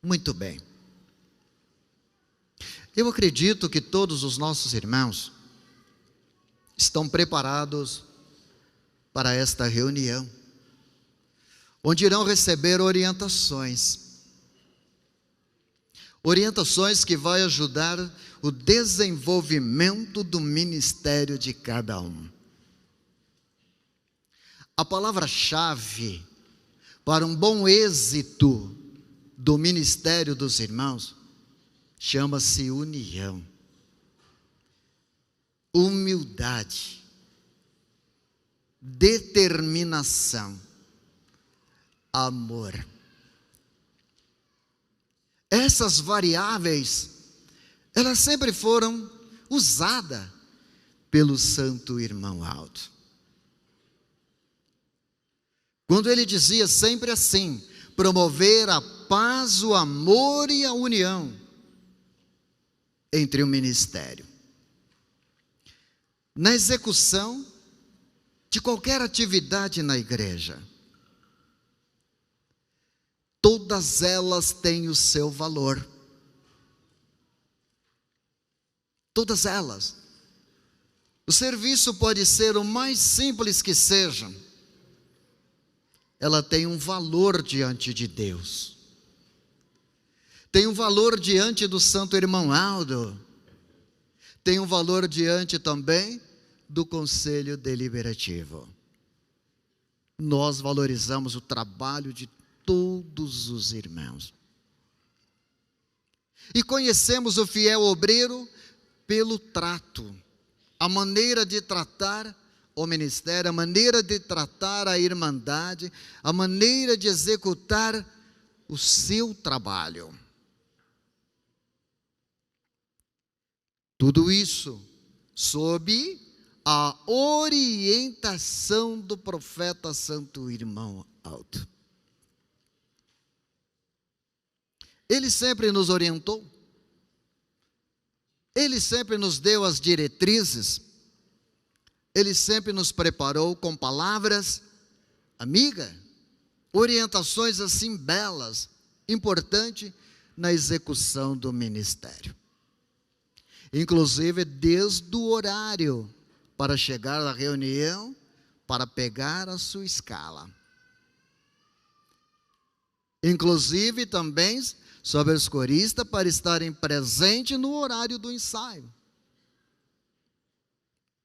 Muito bem. Eu acredito que todos os nossos irmãos estão preparados para esta reunião, onde irão receber orientações que vai ajudar o desenvolvimento do ministério de cada um. A palavra-chave para um bom êxito do ministério dos irmãos chama-se união, humildade, determinação, amor. Essas variáveis, elas sempre foram usadas pelo santo irmão Aldo. Quando ele dizia sempre assim: promover a paz, o amor e a união entre o ministério. Na execução de qualquer atividade na igreja, todas elas têm o seu valor. Todas elas. O serviço pode ser o mais simples que seja, ela tem um valor diante de Deus. Tem um valor diante do santo irmão Aldo. Tem um valor diante também do conselho deliberativo. Nós valorizamos o trabalho de todos os irmãos. E conhecemos o fiel obreiro pelo trato, a maneira de tratar o ministério, a maneira de tratar a irmandade, a maneira de executar o seu trabalho. Tudo isso sob a orientação do profeta santo irmão Aldo. Ele sempre nos orientou, ele sempre nos deu as diretrizes, ele sempre nos preparou com palavras amigas, orientações assim belas, importantes na execução do ministério. Inclusive desde o horário para chegar à reunião, para pegar a sua escala. Inclusive também sobre os coristas para estarem presentes no horário do ensaio.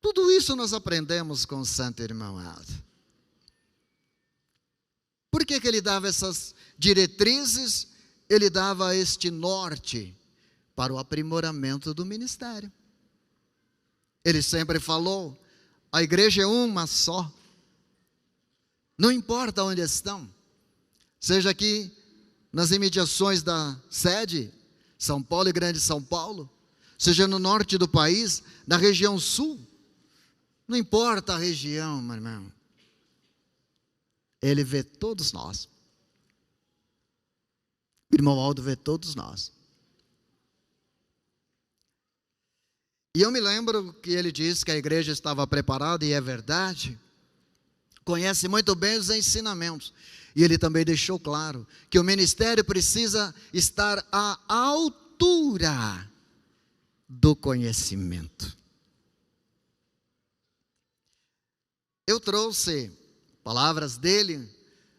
Tudo isso nós aprendemos com o santo irmão Aldo. Por que ele dava essas diretrizes? Ele dava este norte para o aprimoramento do ministério. Ele sempre falou: a igreja é uma só. Não importa onde estão, seja aqui nas imediações da sede, São Paulo e Grande São Paulo, seja no norte do país, na região sul, não importa a região, meu irmão, ele vê todos nós. O irmão Aldo vê todos nós. E eu me lembro que ele disse que a igreja estava preparada, e é verdade, conhece muito bem os ensinamentos. E ele também deixou claro que o ministério precisa estar à altura do conhecimento. Eu trouxe palavras dele,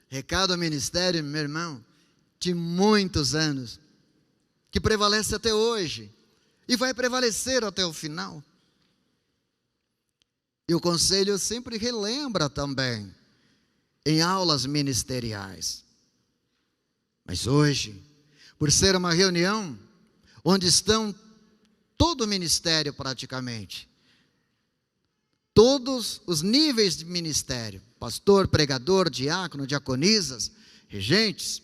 recado ao ministério, meu irmão, de muitos anos, que prevalece até hoje e vai prevalecer até o final. E o conselho sempre relembra também em aulas ministeriais. Mas hoje, por ser uma reunião onde estão todo o ministério praticamente, todos os níveis de ministério, pastor, pregador, diácono, diaconisas, regentes,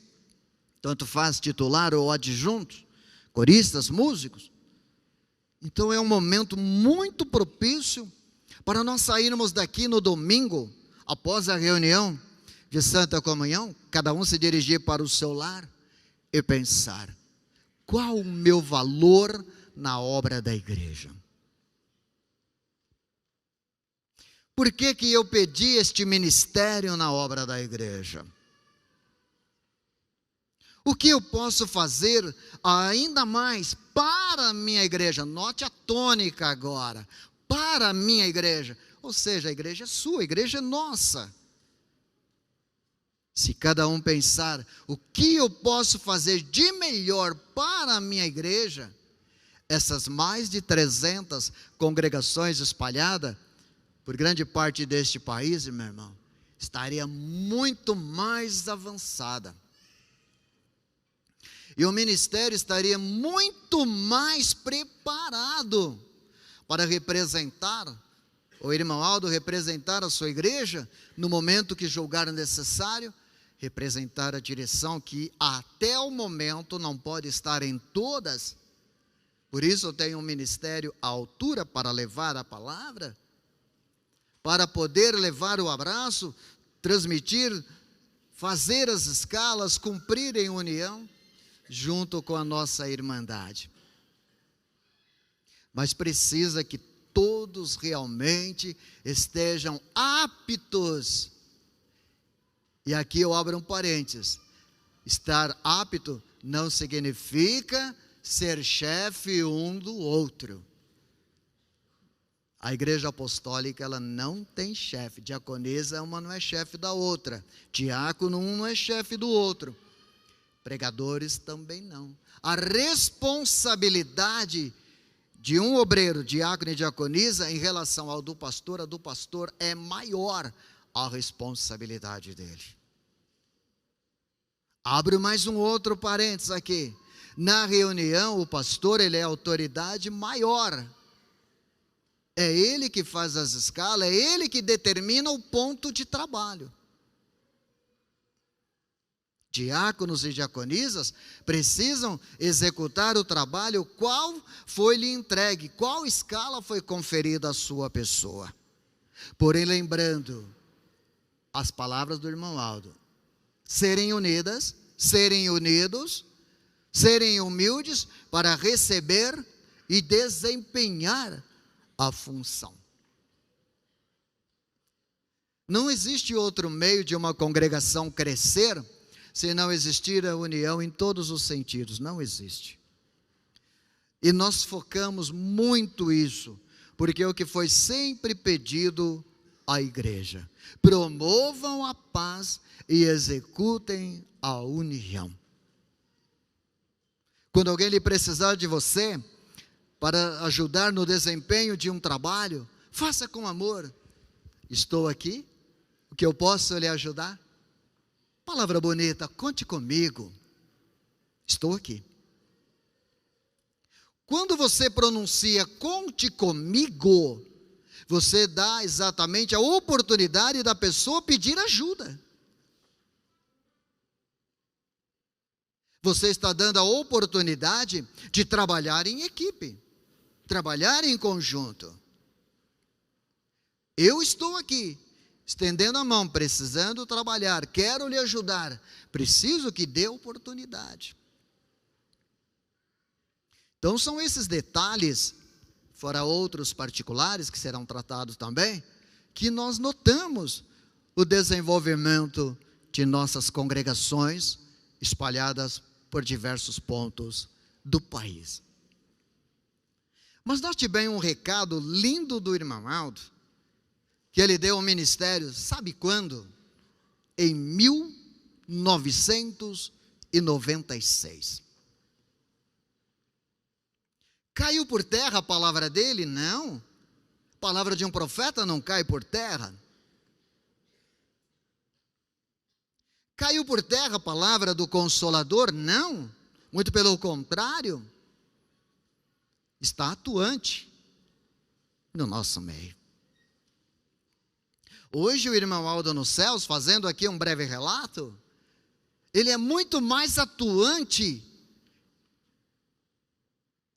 tanto faz titular ou adjunto, coristas, músicos. Então é um momento muito propício para nós sairmos daqui no domingo, após a reunião de Santa Comunhão, cada um se dirigir para o seu lar e pensar: qual o meu valor na obra da igreja? Por que eu pedi este ministério na obra da igreja? O que eu posso fazer ainda mais para a minha igreja? Note a tônica agora. Para a minha igreja. Ou seja, a igreja é sua, a igreja é nossa. Se cada um pensar, o que eu posso fazer de melhor para a minha igreja? Essas mais de 300 congregações espalhadas por grande parte deste país, meu irmão, estaria muito mais avançada. E o ministério estaria muito mais preparado para representar, o irmão Aldo representar a sua igreja, no momento que julgar necessário, representar a direção que até o momento não pode estar em todas. Por isso eu tenho um ministério à altura para levar a palavra, para poder levar o abraço, transmitir, fazer as escalas, cumprir em união, junto com a nossa irmandade. Mas precisa que todos realmente estejam aptos. E aqui eu abro um parênteses. Estar apto não significa ser chefe um do outro. A igreja apostólica, ela não tem chefe. Diaconisa, uma não é chefe da outra. Diácono, um não é chefe do outro. Pregadores também não. A responsabilidade de um obreiro, diácono e diaconisa, em relação ao do pastor, a do pastor é maior a responsabilidade dele. Abro mais um outro parênteses aqui. Na reunião, o pastor, ele é a autoridade maior. É ele que faz as escalas, é ele que determina o ponto de trabalho. Diáconos e diaconisas precisam executar o trabalho qual foi lhe entregue, qual escala foi conferida à sua pessoa. Porém, lembrando as palavras do irmão Aldo, serem unidos, serem humildes para receber e desempenhar a função. Não existe outro meio de uma congregação crescer se não existir a união em todos os sentidos. Não existe. E nós focamos muito isso, porque é o que foi sempre pedido à igreja: promovam a paz e executem a união. Quando alguém lhe precisar de você para ajudar no desempenho de um trabalho, faça com amor. Estou aqui, o que eu posso lhe ajudar? Palavra bonita, conte comigo. Estou aqui. Quando você pronuncia conte comigo, você dá exatamente a oportunidade da pessoa pedir ajuda. Você está dando a oportunidade de trabalhar em equipe, trabalhar em conjunto. Eu estou aqui, estendendo a mão, precisando trabalhar, quero lhe ajudar, preciso que dê oportunidade. Então são esses detalhes, fora outros particulares que serão tratados também, que nós notamos o desenvolvimento de nossas congregações espalhadas por diversos pontos do país. Mas note bem um recado lindo do irmão Aldo, que ele deu ao ministério, sabe quando? Em 1996. Caiu por terra a palavra dele? Não. A palavra de um profeta não cai por terra. Caiu por terra a palavra do Consolador? Não. Muito pelo contrário. Está atuante no nosso meio. Hoje o irmão Aldo nos céus, fazendo aqui um breve relato, ele é muito mais atuante,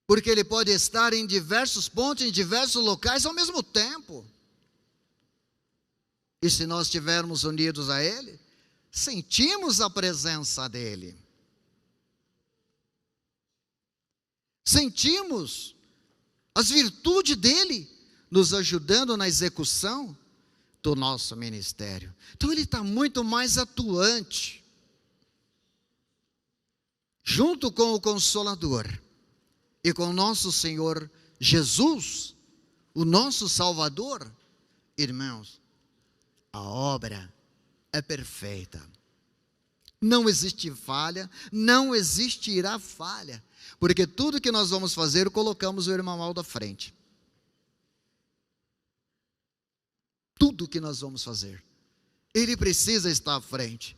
porque ele pode estar em diversos pontos, em diversos locais ao mesmo tempo. E se nós estivermos unidos a ele, sentimos a presença dele. Sentimos as virtudes dele nos ajudando na execução do nosso ministério. Então ele está muito mais atuante. junto com o Consolador e com nosso Senhor Jesus, o nosso Salvador, irmãos, a obra é perfeita. Não existe falha, não existirá falha, porque tudo que nós vamos fazer, colocamos o irmão Aldo à frente. Tudo que nós vamos fazer, ele precisa estar à frente.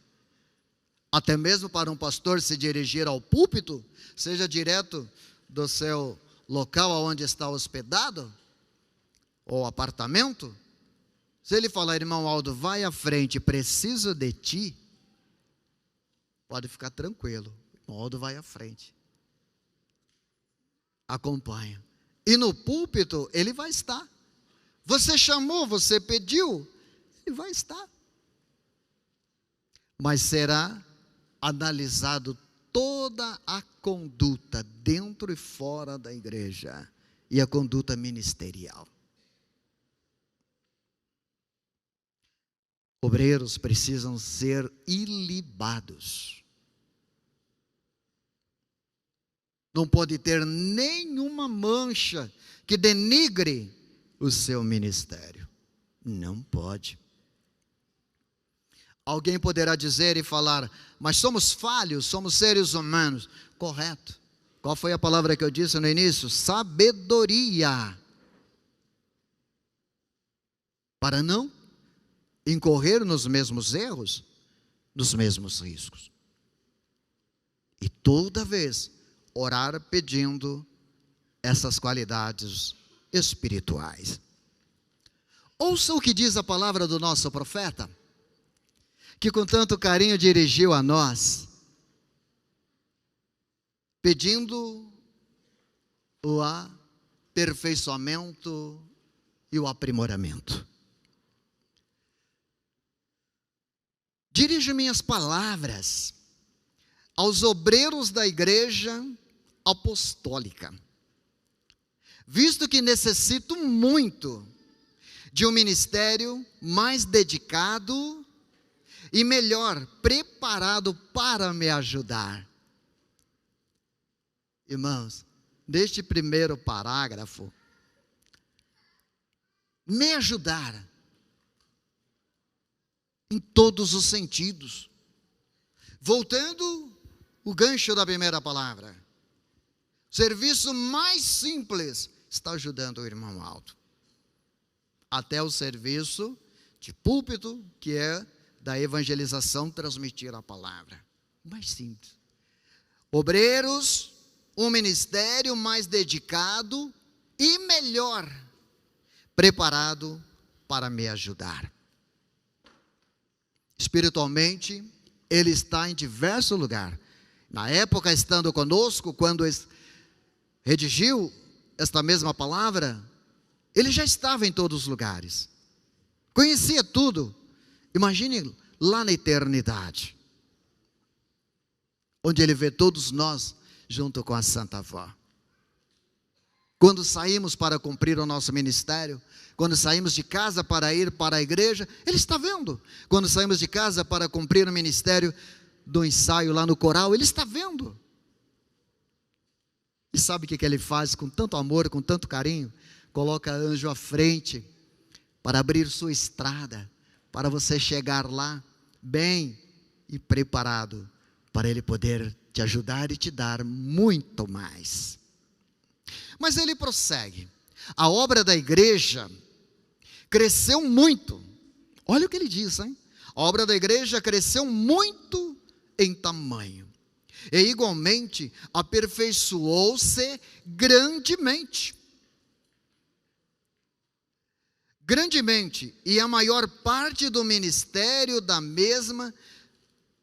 Até mesmo para um pastor se dirigir ao púlpito, seja direto do seu local onde está hospedado, ou apartamento, se ele falar, irmão Aldo, vai à frente, preciso de ti, pode ficar tranquilo, o irmão Aldo vai à frente, acompanha, e no púlpito ele vai estar, você chamou, você pediu, ele vai estar, mas será analisado toda a conduta dentro e fora da igreja, e a conduta ministerial. Obreiros precisam ser ilibados. Não pode ter nenhuma mancha que denigre o seu ministério. Não pode. Alguém poderá dizer e falar, mas somos falhos, somos seres humanos. Correto. Qual foi a palavra que eu disse no início? Sabedoria. Para não incorrer nos mesmos erros, nos mesmos riscos. E toda vez orar pedindo essas qualidades espirituais. Ouça o que diz a palavra do nosso profeta, que com tanto carinho dirigiu a nós, pedindo o aperfeiçoamento e o aprimoramento. Dirijo minhas palavras aos obreiros da igreja apostólica, visto que necessito muito de um ministério mais dedicado e melhor preparado para me ajudar. Irmãos, neste primeiro parágrafo, me ajudar em todos os sentidos. Voltando o gancho da primeira palavra, serviço mais simples está ajudando o irmão Aldo, até o serviço de púlpito, que é da evangelização, transmitir a palavra, mais simples. Obreiros, um ministério mais dedicado e melhor preparado para me ajudar. Espiritualmente, ele está em diversos lugares. Na época, estando conosco, quando redigiu esta mesma palavra, ele já estava em todos os lugares, conhecia tudo. Imagine lá na eternidade, onde ele vê todos nós junto com a Santa Avó. Quando saímos para cumprir o nosso ministério, quando saímos de casa para ir para a igreja, ele está vendo. Quando saímos de casa para cumprir o ministério do ensaio lá no coral, ele está vendo. E sabe o que ele faz com tanto amor, com tanto carinho? Coloca anjo à frente para abrir sua estrada, para você chegar lá bem e preparado, para ele poder te ajudar e te dar muito mais. Mas ele prossegue. A obra da igreja cresceu muito. Olha o que ele diz, hein? A obra da igreja cresceu muito em tamanho, e igualmente aperfeiçoou-se grandemente. Grandemente, e a maior parte do ministério da mesma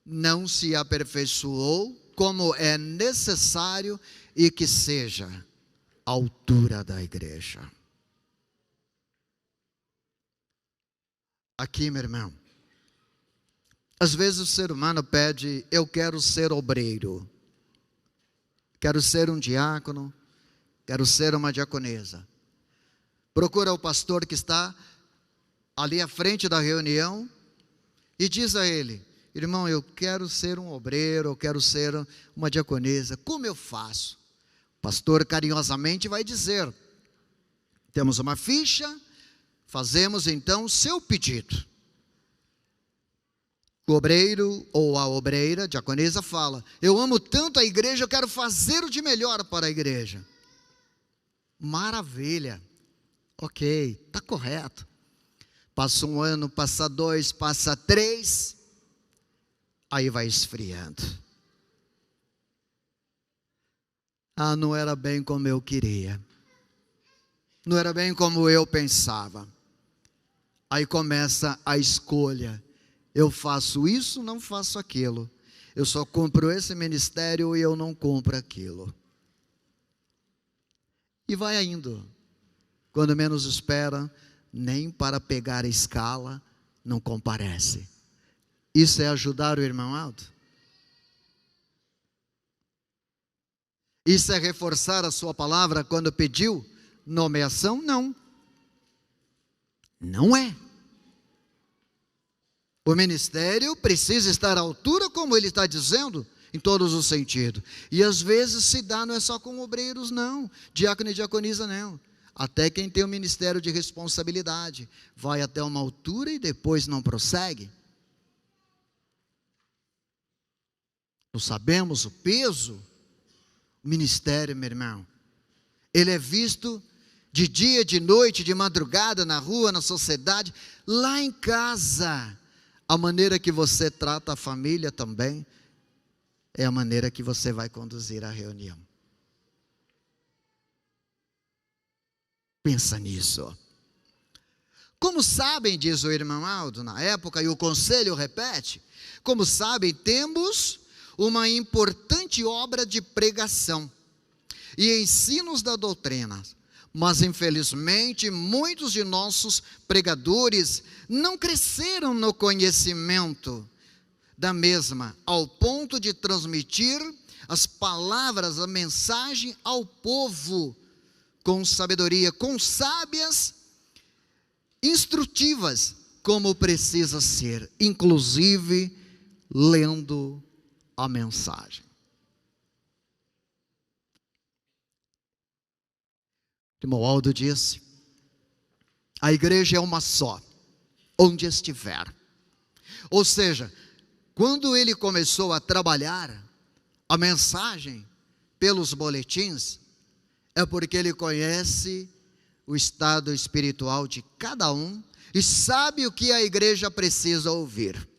não se aperfeiçoou como é necessário e que seja a altura da igreja. Aqui, meu irmão, às vezes o ser humano pede, eu quero ser obreiro, quero ser um diácono, quero ser uma diaconesa. Procura o pastor que está ali à frente da reunião e diz a ele, irmão, eu quero ser um obreiro, eu quero ser uma diaconisa, como eu faço? O pastor carinhosamente vai dizer: temos uma ficha, fazemos então o seu pedido. O obreiro ou a obreira, diaconisa, fala: eu amo tanto a igreja, eu quero fazer o de melhor para a igreja. Maravilha, ok, está correto. Passa um ano, passa 2, passa 3, aí vai esfriando. Ah, não era bem como eu queria, não era bem como eu pensava. Aí começa a escolha: eu faço isso, não faço aquilo. Eu só cumpro esse ministério e eu não cumpro aquilo. E vai indo. Quando menos espera, nem para pegar a escala, não comparece. Isso é ajudar o irmão Aldo? Isso é reforçar a sua palavra quando pediu nomeação? Não. Não é. O ministério precisa estar à altura, como ele está dizendo, em todos os sentidos. E às vezes se dá, não é só com obreiros, não. Diácono e diaconisa, não. Até quem tem o ministério de responsabilidade vai até uma altura e depois não prossegue. Nós sabemos o peso. O ministério, meu irmão, ele é visto de dia, de noite, de madrugada, na rua, na sociedade, lá em casa. A maneira que você trata a família também é a maneira que você vai conduzir a reunião. Pensa nisso. Como sabem, diz o irmão Aldo na época, e o conselho repete, como sabem, temos uma importante obra de pregação e ensinos da doutrina. Mas infelizmente muitos de nossos pregadores não cresceram no conhecimento da mesma, ao ponto de transmitir as palavras, a mensagem ao povo com sabedoria, com sábias instrutivas, como precisa ser, inclusive lendo a mensagem. Irmão Aldo disse: a igreja é uma só, onde estiver. Ou seja, quando ele começou a trabalhar a mensagem pelos boletins, é porque ele conhece o estado espiritual de cada um e sabe o que a igreja precisa ouvir.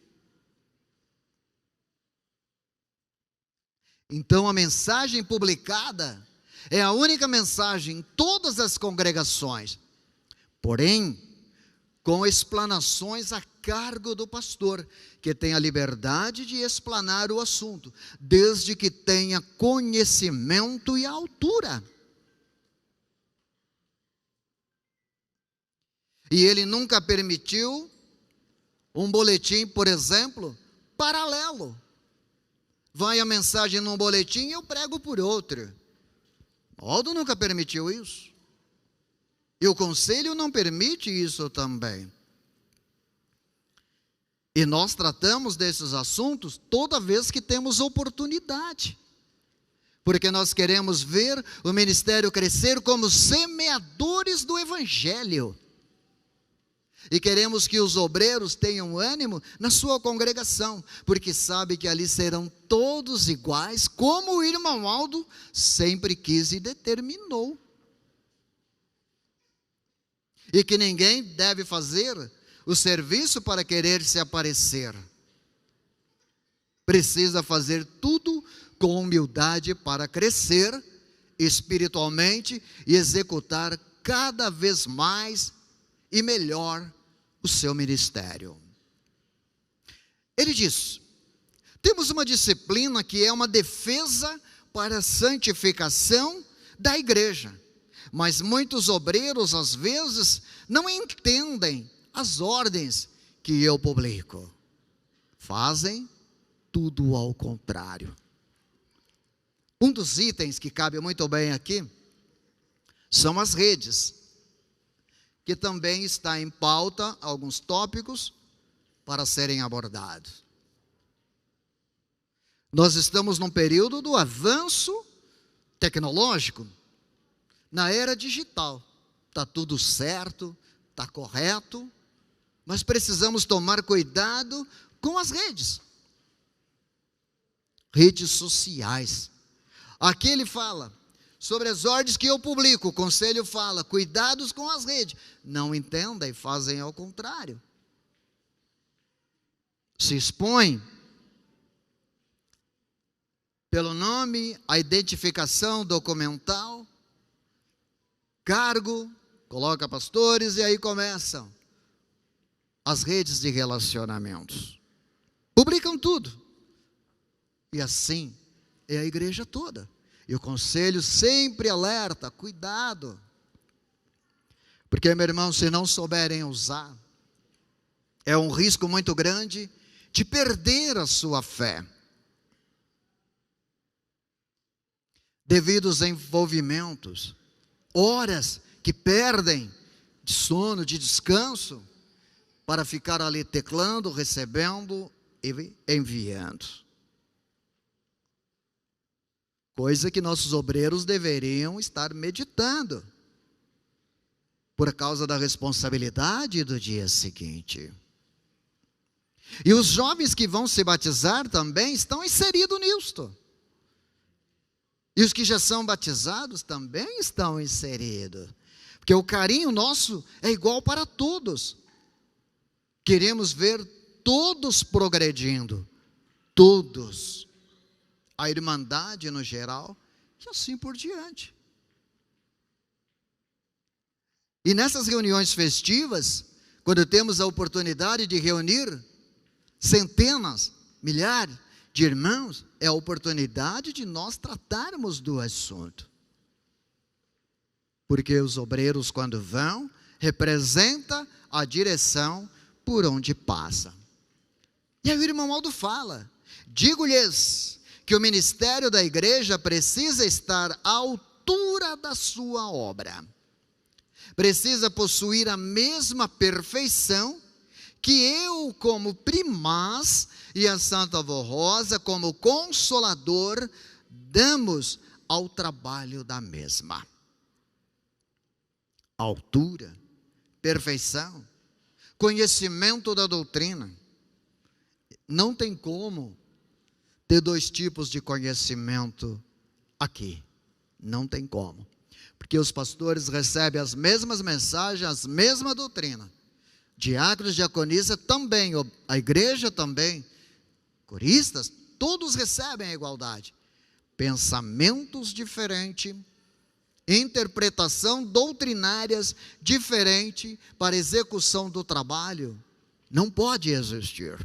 Então a mensagem publicada é a única mensagem em todas as congregações, porém, com explanações a cargo do pastor, que tem a liberdade de explanar o assunto, desde que tenha conhecimento e altura. E ele nunca permitiu um boletim, por exemplo, paralelo. Vai a mensagem num boletim e eu prego por outro. Aldo nunca permitiu isso. E o conselho não permite isso também. E nós tratamos desses assuntos toda vez que temos oportunidade. Porque nós queremos ver o ministério crescer como semeadores do Evangelho. E queremos que os obreiros tenham ânimo na sua congregação, porque sabe que ali serão todos iguais, como o irmão Aldo sempre quis e determinou. E que ninguém deve fazer o serviço para querer se aparecer. Precisa fazer tudo com humildade para crescer espiritualmente e executar cada vez mais e melhor o seu ministério. Ele diz: temos uma disciplina que é uma defesa para a santificação da igreja, mas muitos obreiros às vezes não entendem as ordens que eu publico, fazem tudo ao contrário. Um dos itens que cabe muito bem aqui são as redes, que também está em pauta alguns tópicos para serem abordados. Nós estamos num período do avanço tecnológico, na era digital. Está tudo certo, está correto, mas precisamos tomar cuidado com as redes sociais. Aqui ele fala sobre as ordens que eu publico, o conselho fala, cuidados com as redes. Não entenda e fazem ao contrário. Se expõe pelo nome, a identificação documental, cargo, coloca pastores e aí começam as redes de relacionamentos. Publicam tudo. E assim é a igreja toda. E o conselho sempre alerta, cuidado. Porque, meu irmão, se não souberem usar, é um risco muito grande de perder a sua fé. Devido aos envolvimentos, horas que perdem de sono, de descanso, para ficar ali teclando, recebendo e enviando. Coisa que nossos obreiros deveriam estar meditando, por causa da responsabilidade do dia seguinte. E os jovens que vão se batizar também estão inseridos nisto. E os que já são batizados também estão inseridos. Porque o carinho nosso é igual para todos. Queremos ver todos progredindo. Todos. A irmandade no geral. E assim por diante. E nessas reuniões festivas, quando temos a oportunidade de reunir centenas, milhares de irmãos, é a oportunidade de nós tratarmos do assunto. Porque os obreiros, quando vão, representa a direção por onde passa. E aí o irmão Aldo fala: digo-lhes que o ministério da igreja precisa estar à altura da sua obra. Precisa possuir a mesma perfeição que eu, como primaz, e a Santa Avó Rosa, como consolador, damos ao trabalho da mesma. Altura, perfeição, conhecimento da doutrina. Não tem como ter dois tipos de conhecimento aqui. Não tem como. Porque os pastores recebem as mesmas mensagens, as mesma doutrina. Diáconos, diaconisa também, a igreja também, coristas, todos recebem a igualdade. Pensamentos diferentes, interpretação doutrinárias diferente para execução do trabalho, não pode existir.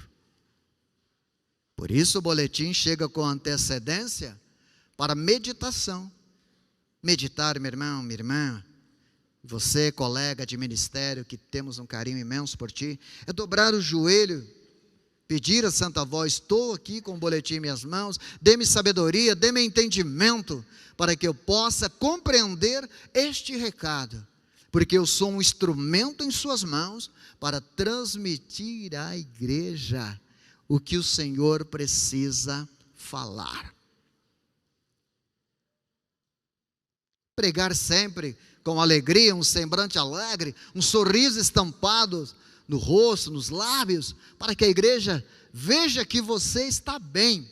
Por isso o boletim chega com antecedência para meditação. Meditar, meu irmão, minha irmã, você, colega de ministério, que temos um carinho imenso por ti, é dobrar o joelho, pedir a Santa Avó: estou aqui com o boletim em minhas mãos, dê-me sabedoria, dê-me entendimento, para que eu possa compreender este recado, porque eu sou um instrumento em suas mãos, para transmitir à igreja o que o Senhor precisa falar. Pregar sempre com alegria, um semblante alegre, um sorriso estampado no rosto, nos lábios, para que a igreja veja que você está bem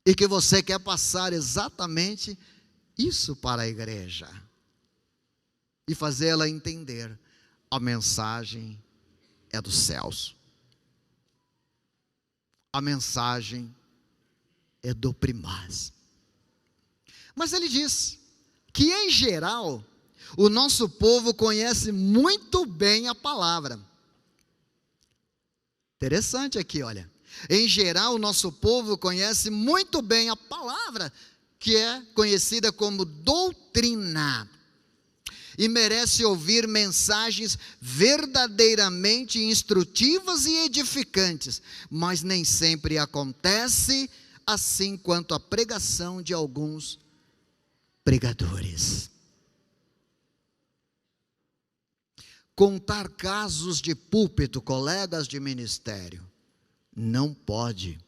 e que você quer passar exatamente isso para a igreja e fazê-la entender: a mensagem é dos céus, a mensagem é do primaz. Mas ele diz que, em geral, o nosso povo conhece muito bem a palavra. Interessante aqui, olha. Em geral, o nosso povo conhece muito bem a palavra, que é conhecida como doutrina, e merece ouvir mensagens verdadeiramente instrutivas e edificantes, mas nem sempre acontece assim quanto a pregação de alguns pregadores. Contar casos de púlpito, colegas de ministério, não pode.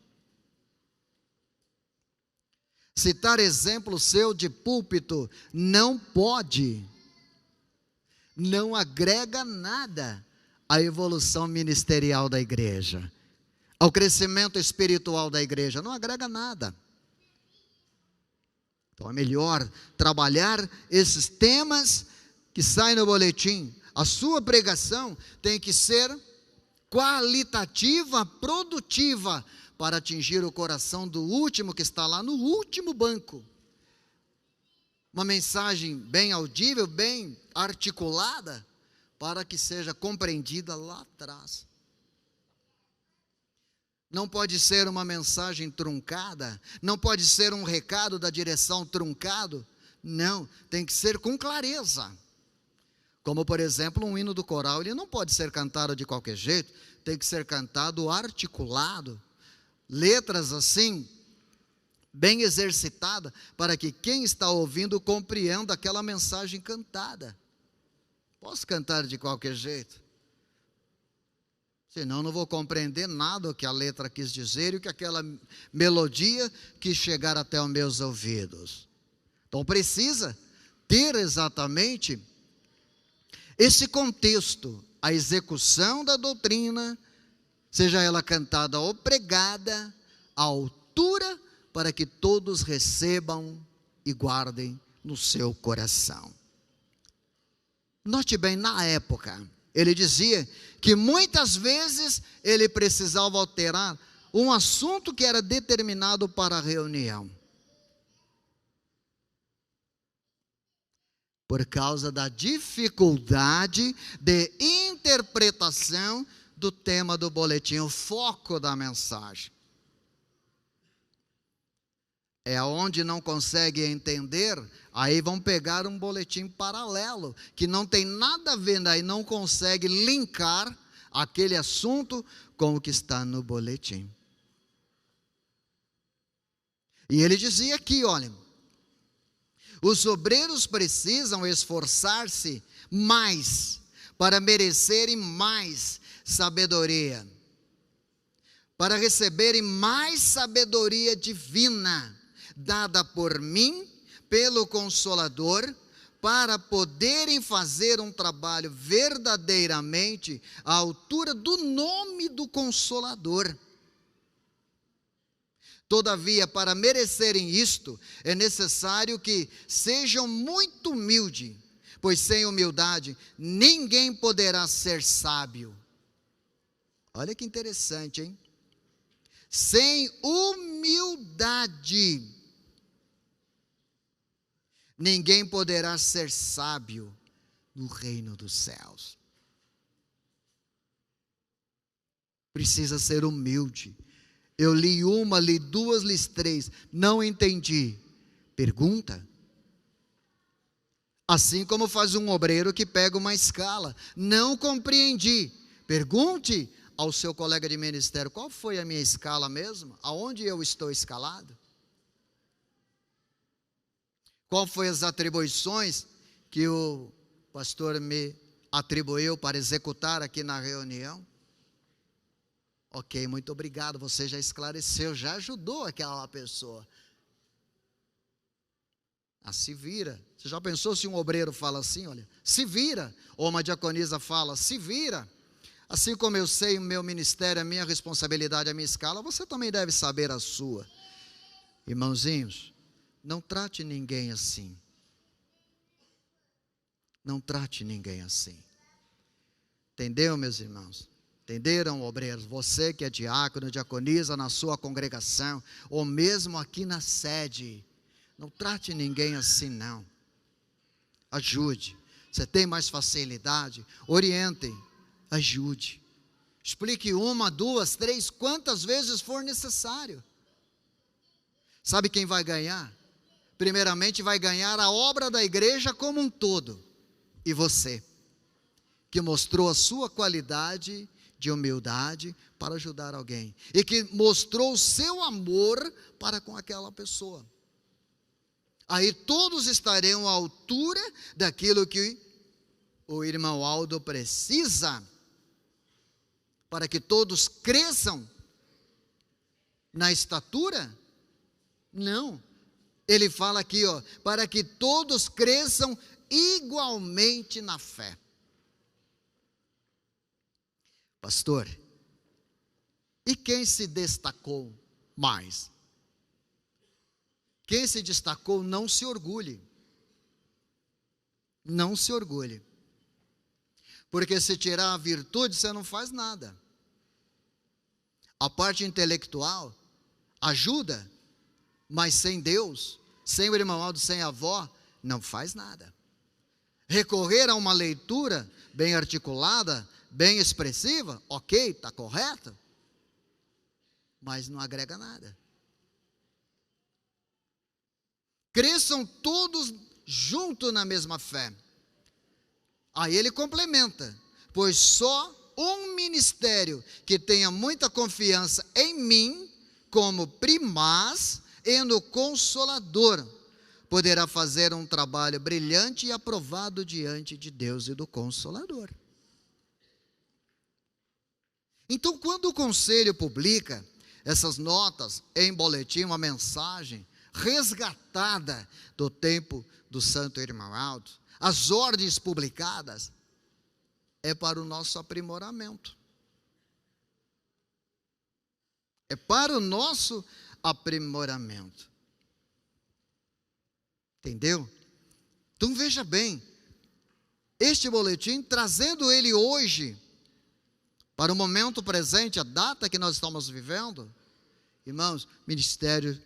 citar exemplo seu de púlpito, não pode, não agrega nada à evolução ministerial da igreja, ao crescimento espiritual da igreja, não agrega nada. Então é melhor trabalhar esses temas que saem no boletim. A sua pregação tem que ser qualitativa, produtiva, para atingir o coração do último que está lá no último banco. Uma mensagem bem audível, bem articulada, para que seja compreendida lá atrás. Não pode ser uma mensagem truncada, não pode ser um recado da direção truncado, não, tem que ser com clareza. Como, por exemplo, um hino do coral, ele não pode ser cantado de qualquer jeito, tem que ser cantado articulado, letras assim, bem exercitada, para que quem está ouvindo compreenda aquela mensagem cantada. Posso cantar de qualquer jeito? Senão não vou compreender nada o que a letra quis dizer e o que aquela melodia quis chegar até os meus ouvidos. Então precisa ter exatamente esse contexto, a execução da doutrina, seja ela cantada ou pregada, à altura, para que todos recebam e guardem no seu coração. Note bem, na época, ele dizia que muitas vezes ele precisava alterar um assunto que era determinado para a reunião, por causa da dificuldade de interpretação do tema do boletim, o foco da mensagem. É onde não consegue entender, aí vão pegar um boletim paralelo, que não tem nada a ver, aí não consegue linkar aquele assunto com o que está no boletim. E ele dizia aqui, olha, os obreiros precisam esforçar-se mais para merecerem mais sabedoria, para receberem mais sabedoria divina, dada por mim, pelo Consolador, para poderem fazer um trabalho verdadeiramente à altura do nome do Consolador. Todavia, para merecerem isto, é necessário que sejam muito humildes, pois sem humildade ninguém poderá ser sábio. Olha que interessante, hein? Sem humildade ninguém poderá ser sábio no reino dos céus. Precisa ser humilde. Eu li uma, li duas, li três, não entendi. Pergunta. Assim como faz um obreiro que pega uma escala, não compreendi. Pergunte ao seu colega de ministério, qual foi a minha escala mesmo? Aonde eu estou escalado? Qual foi as atribuições que o pastor me atribuiu para executar aqui na reunião? Ok, muito obrigado, você já esclareceu, já ajudou aquela pessoa. Se vira. Você já pensou se um obreiro fala assim, olha, se vira, ou uma diaconisa fala, se vira. Assim como eu sei o meu ministério, a minha responsabilidade, a minha escala, você também deve saber a sua. Irmãozinhos, não trate ninguém assim. Não trate ninguém assim. Entendeu, meus irmãos? Entenderam, obreiros? Você que é diácono, diaconisa na sua congregação, ou mesmo aqui na sede, não trate ninguém assim, não. Ajude. Você tem mais facilidade? Oriente, ajude. Explique uma, duas, três, quantas vezes for necessário. Sabe quem vai ganhar? Primeiramente vai ganhar a obra da igreja como um todo. E você, que mostrou a sua qualidade de humildade para ajudar alguém. E que mostrou o seu amor para com aquela pessoa. Aí todos estarão à altura daquilo que o irmão Aldo precisa, para que todos cresçam na estatura? Não, Ele fala aqui, ó, para que todos cresçam igualmente na fé. Pastor, e quem se destacou mais? Quem se destacou, não se orgulhe. Não se orgulhe. Porque se tirar a virtude, você não faz nada. A parte intelectual ajuda, mas sem Deus, sem o irmão Aldo, sem a avó, não faz nada. Recorrer a uma leitura bem articulada, bem expressiva, ok, está correto, mas não agrega nada. Cresçam todos juntos na mesma fé. Aí ele complementa, pois só um ministério que tenha muita confiança em mim, como primaz e no Consolador, poderá fazer um trabalho brilhante e aprovado diante de Deus e do Consolador. Então, quando o conselho publica essas notas em boletim, uma mensagem resgatada do tempo do Santo Irmão Aldo, as ordens publicadas, é para o nosso aprimoramento. É para o nosso aprimoramento. Entendeu? Então veja bem, este boletim, trazendo ele hoje, para o momento presente, a data que nós estamos vivendo, irmãos, o ministério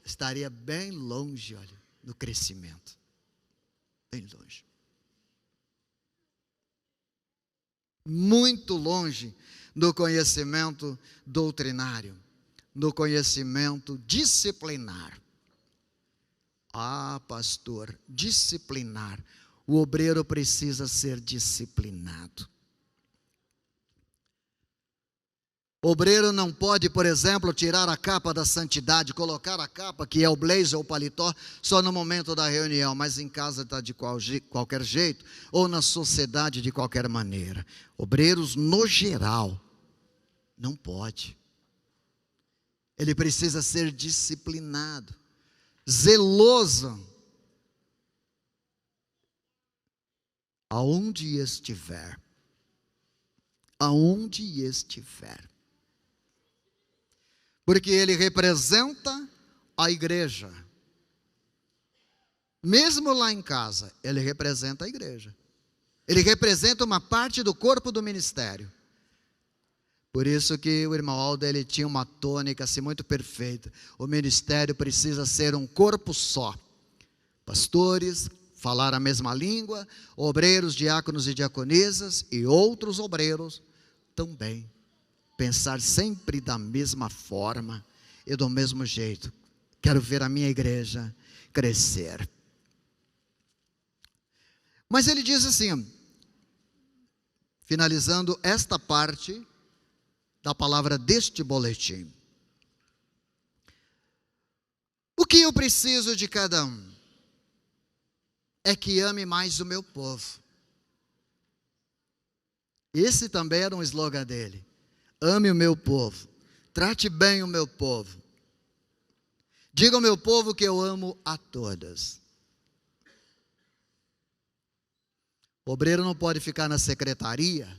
estaria bem longe, olha, no crescimento. Bem longe. Muito longe do conhecimento doutrinário, no conhecimento disciplinar. Ah, pastor, disciplinar. O obreiro precisa ser disciplinado. O obreiro não pode, por exemplo, tirar a capa da santidade, colocar a capa, que é o blazer ou o paletó, só no momento da reunião, mas em casa está de qualquer jeito, ou na sociedade de qualquer maneira. Obreiros, no geral, não pode. Ele precisa ser disciplinado, zeloso, aonde estiver. Aonde estiver. Porque ele representa a igreja. Mesmo lá em casa, ele representa a igreja. Ele representa uma parte do corpo do ministério. Por isso que o irmão Aldo, ele tinha uma tônica assim muito perfeita. O ministério precisa ser um corpo só. Pastores, falar a mesma língua, obreiros, diáconos e diaconisas e outros obreiros também. Pensar sempre da mesma forma e do mesmo jeito. Quero ver a minha igreja crescer. Mas ele diz assim, finalizando esta parte da palavra deste boletim. O que eu preciso de cada um é que ame mais o meu povo. Esse também era um slogan dele. Ame o meu povo, trate bem o meu povo. Diga ao meu povo que eu amo a todas. O obreiro não pode ficar na secretaria,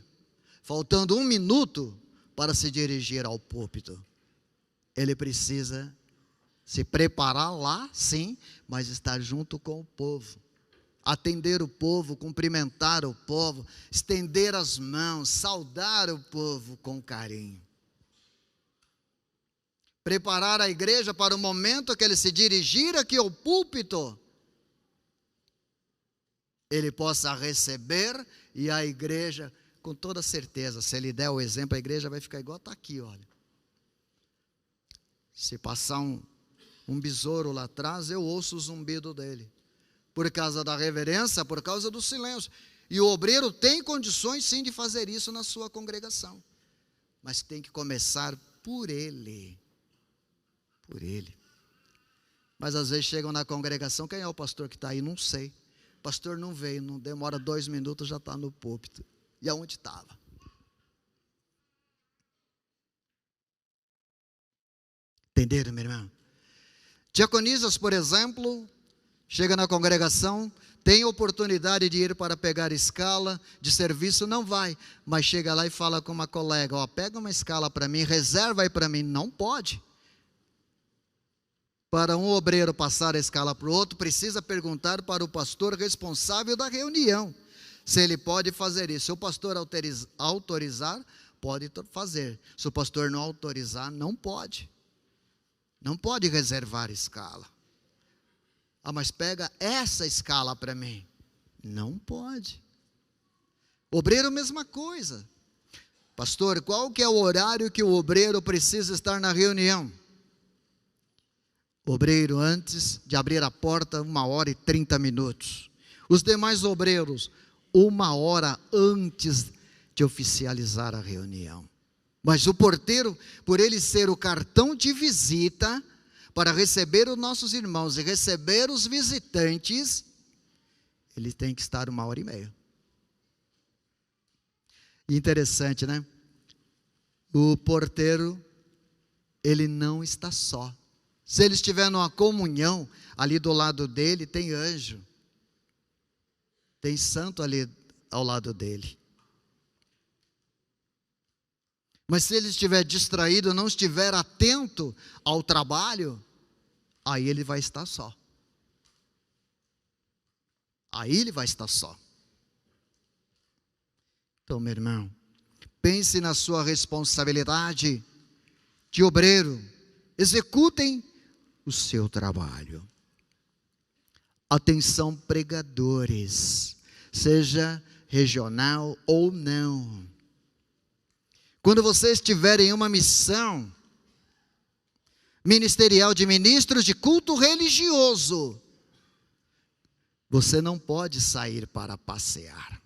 faltando 1 minuto para se dirigir ao púlpito. Ele precisa se preparar lá, sim, mas estar junto com o povo. Atender o povo, cumprimentar o povo, estender as mãos, saudar o povo com carinho. Preparar a igreja para o momento que ele se dirigir aqui ao púlpito, ele possa receber e a igreja, com toda certeza, se ele der o exemplo, a igreja vai ficar igual está aqui, olha. Se passar um besouro lá atrás, eu ouço o zumbido dele. Por causa da reverência, por causa do silêncio. E o obreiro tem condições sim de fazer isso na sua congregação. Mas tem que começar por ele. Por ele. Mas às vezes chegam na congregação, quem é o pastor que está aí? Não sei. O pastor não veio, não demora 2 minutos, já está no púlpito. E aonde estava? Entenderam, meu irmão? Diaconisas, por exemplo, chega na congregação, tem oportunidade de ir para pegar escala de serviço, não vai, mas chega lá e fala com uma colega, ó, pega uma escala para mim, reserva aí para mim. Não pode. Para um obreiro passar a escala para o outro, precisa perguntar para o pastor responsável da reunião, se ele pode fazer isso. Se o pastor autorizar, pode fazer. Se o pastor não autorizar, não pode. Não pode reservar escala. Ah, mas pega essa escala para mim. Não pode. Obreiro, mesma coisa. Pastor, qual que é o horário que o obreiro precisa estar na reunião? O obreiro, antes de abrir a porta, 1h30. Os demais obreiros, 1 hora antes de oficializar a reunião. Mas o porteiro, por ele ser o cartão de visita, para receber os nossos irmãos e receber os visitantes, ele tem que estar 1h30. Interessante, né? O porteiro, ele não está só. Se ele estiver numa comunhão, ali do lado dele tem anjo, tem santo ali ao lado dele. Mas se ele estiver distraído, não estiver atento ao trabalho, aí ele vai estar só. Aí ele vai estar só. Então, meu irmão, pense na sua responsabilidade de obreiro. Executem o seu trabalho. Atenção, pregadores, seja regional ou não. Quando você estiver em uma missão ministerial de ministros de culto religioso, você não pode sair para passear.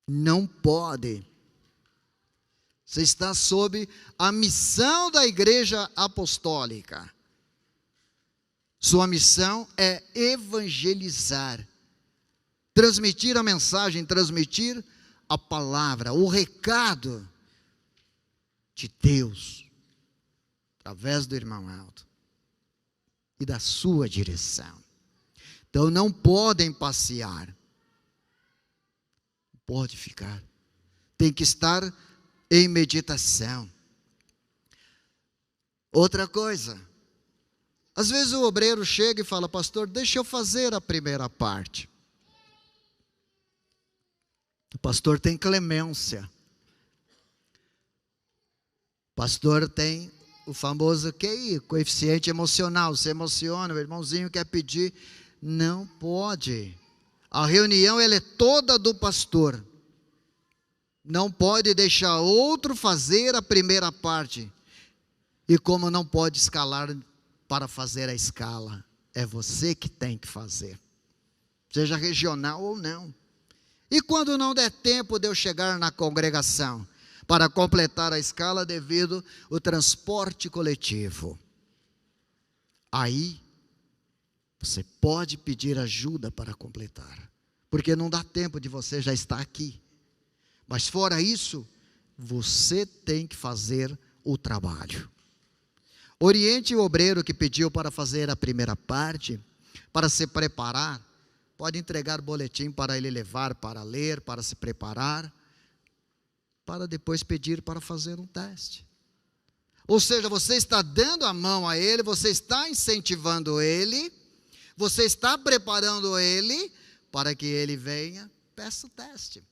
Não pode. Você está sob a missão da igreja apostólica. Sua missão é evangelizar, transmitir a mensagem, transmitir a palavra, o recado de Deus, através do irmão Aldo e da sua direção. Então não podem passear, pode ficar, tem que estar em meditação. Outra coisa, às vezes o obreiro chega e fala, pastor, deixa eu fazer a primeira parte. O pastor tem clemência. O pastor tem o famoso QI, coeficiente emocional. Se emociona, o irmãozinho quer pedir. Não pode. A reunião ela é toda do pastor. Não pode deixar outro fazer a primeira parte. E como não pode escalar para fazer a escala, é você que tem que fazer. Seja regional ou não. E quando não der tempo de eu chegar na congregação para completar a escala devido ao transporte coletivo, aí você pode pedir ajuda para completar, porque não dá tempo de você já estar aqui. Mas fora isso, você tem que fazer o trabalho. Oriente o obreiro que pediu para fazer a primeira parte, para se preparar. Pode entregar boletim para ele levar, para ler, para se preparar, para depois pedir para fazer um teste. Ou seja, você está dando a mão a ele, você está incentivando ele, você está preparando ele para que ele venha, peça o teste.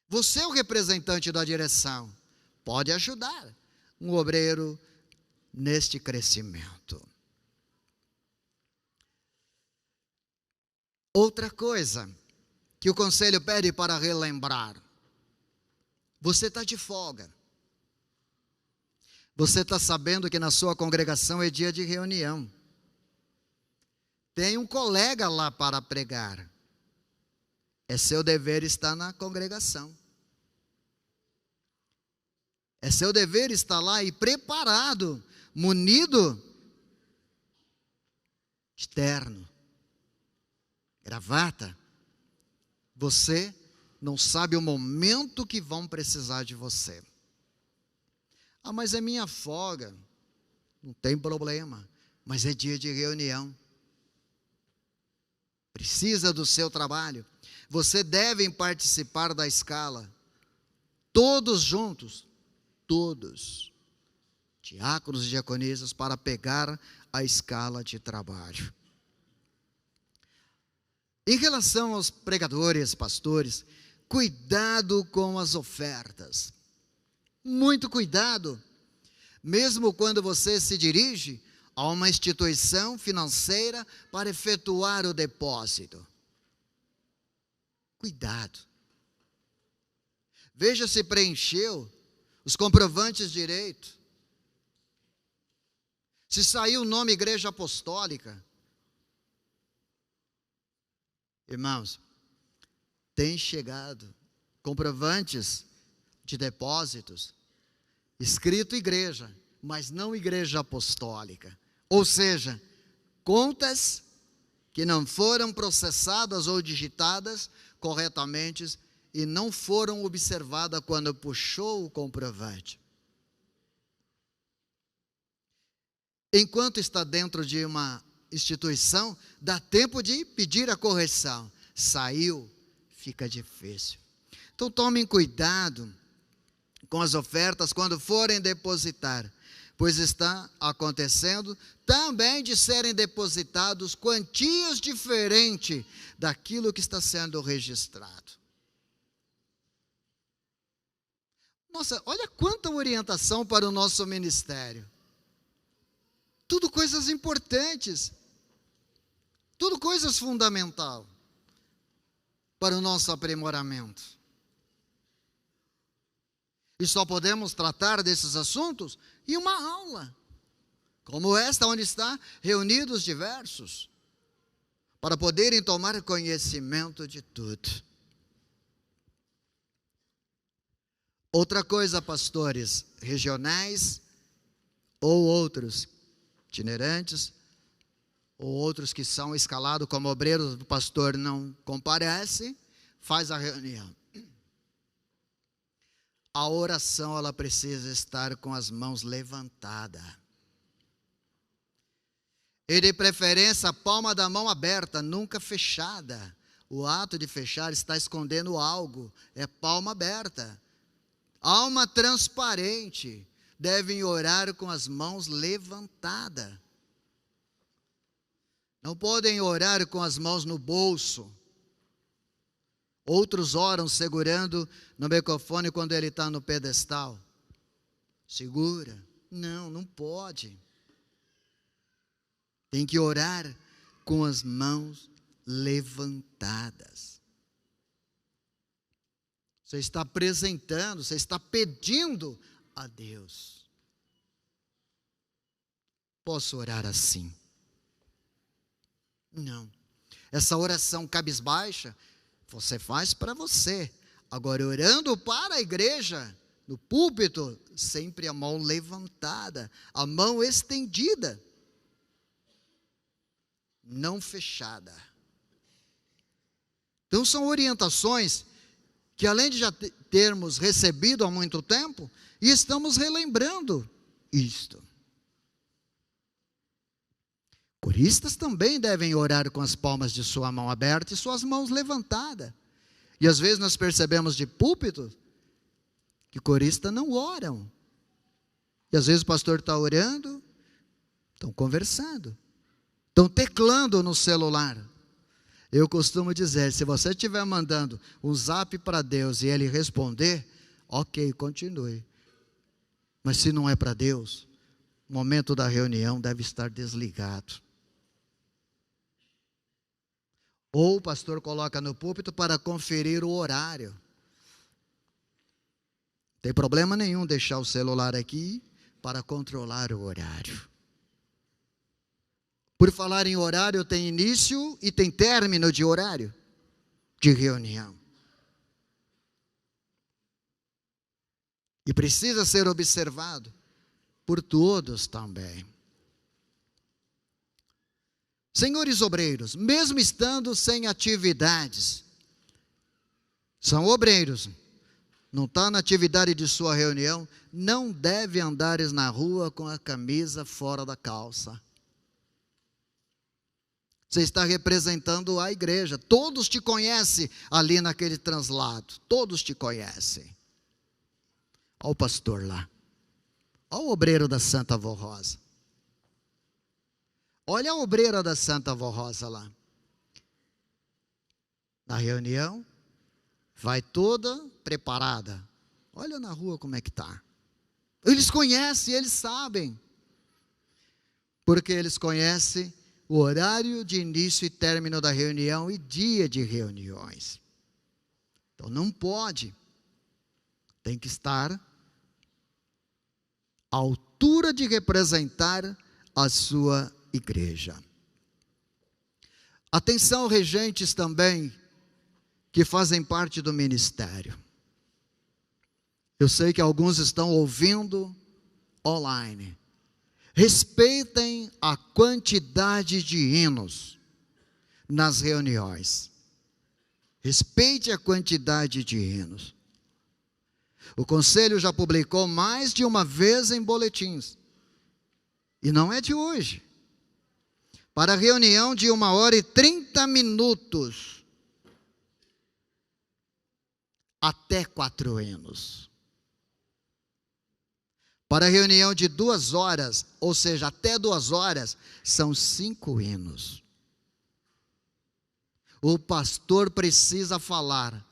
Você é o representante da direção, pode ajudar um obreiro neste crescimento. Outra coisa que o conselho pede para relembrar, você está de folga, você está sabendo que na sua congregação é dia de reunião, tem um colega lá para pregar, é seu dever estar na congregação, é seu dever estar lá e preparado, munido, de terno, gravata. Você não sabe o momento que vão precisar de você. Ah, mas é minha folga. Não tem problema, mas é dia de reunião. Precisa do seu trabalho. Você deve participar da escala. Todos juntos, todos, diáconos e diaconisas, para pegar a escala de trabalho. Em relação aos pregadores, pastores, cuidado com as ofertas. Muito cuidado. Mesmo quando você se dirige a uma instituição financeira para efetuar o depósito. Cuidado. Veja se preencheu os comprovantes de direito. Se saiu o nome Igreja Apostólica. Irmãos, tem chegado comprovantes de depósitos, escrito igreja, mas não igreja apostólica. Ou seja, contas que não foram processadas ou digitadas corretamente e não foram observadas quando puxou o comprovante. Enquanto está dentro de uma instituição, dá tempo de pedir a correção. Saiu, fica difícil. Então tomem cuidado com as ofertas quando forem depositar, pois está acontecendo também de serem depositados quantias diferentes daquilo que está sendo registrado. Nossa, olha quanta orientação para o nosso ministério. Tudo coisas importantes, tudo coisas fundamentais para o nosso aprimoramento. E só podemos tratar desses assuntos em uma aula, como esta, onde está reunidos diversos, para poderem tomar conhecimento de tudo. Outra coisa, pastores regionais ou outros itinerantes, ou outros que são escalados como obreiros, o pastor não comparece, faz a reunião. A oração, ela precisa estar com as mãos levantadas. E de preferência, a palma da mão aberta, nunca fechada. O ato de fechar está escondendo algo, é palma aberta. Alma transparente, devem orar com as mãos levantadas. Não podem orar com as mãos no bolso. Outros oram segurando no microfone quando ele está no pedestal. Segura. Não, não pode. Tem que orar com as mãos levantadas. Você está apresentando, você está pedindo a Deus. Posso orar assim? Não. Essa oração cabisbaixa, você faz para você. Agora, orando para a igreja, no púlpito, sempre a mão levantada, a mão estendida, não fechada. Então, são orientações que, além de já termos recebido há muito tempo, e estamos relembrando isto. Coristas também devem orar com as palmas de sua mão aberta e suas mãos levantadas. E às vezes nós percebemos de púlpito que coristas não oram. E às vezes o pastor está orando, estão conversando, estão teclando no celular. Eu costumo dizer, se você estiver mandando um zap para Deus e Ele responder, ok, continue. Mas se não é para Deus, o momento da reunião deve estar desligado. Ou o pastor coloca no púlpito para conferir o horário. Não tem problema nenhum deixar o celular aqui para controlar o horário. Por falar em horário, tem início e tem término de horário de reunião. E precisa ser observado por todos também. Senhores obreiros, mesmo estando sem atividades, são obreiros, não está na atividade de sua reunião, não deve andares na rua com a camisa fora da calça. Você está representando a igreja. Todos te conhecem ali naquele translado. Todos te conhecem. Olha o pastor lá. Olha o obreiro da Santa Avó Rosa. Olha a obreira da Santa Avó Rosa lá. Na reunião, vai toda preparada. Olha na rua como é que está. Eles conhecem, eles sabem. Porque eles conhecem o horário de início e término da reunião e dia de reuniões. Então não pode. Tem que estar à altura de representar a sua igreja. Atenção, regentes também, que fazem parte do ministério. Eu sei que alguns estão ouvindo online. Respeitem a quantidade de hinos nas reuniões. Respeite a quantidade de hinos. O conselho já publicou mais de uma vez em boletins. E não é de hoje. Para a reunião de 1h30, até 4 hinos. Para a reunião de 2 horas, ou seja, até 2 horas, são 5 hinos. O pastor precisa falar.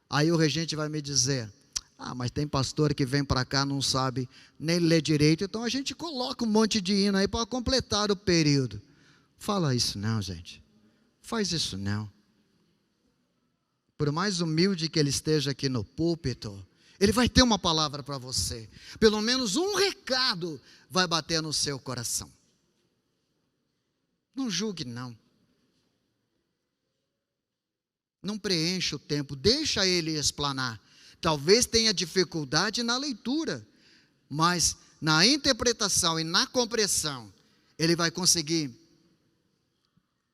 Aí o regente vai me dizer, mas tem pastor que vem para cá, não sabe nem ler direito, então a gente coloca um monte de hino aí para completar o período. Fala isso não, gente. Faz isso não. Por mais humilde que ele esteja aqui no púlpito, ele vai ter uma palavra para você. Pelo menos um recado vai bater no seu coração. Não julgue não. Não preencha o tempo, deixa ele explanar. Talvez tenha dificuldade na leitura, mas na interpretação e na compreensão, ele vai conseguir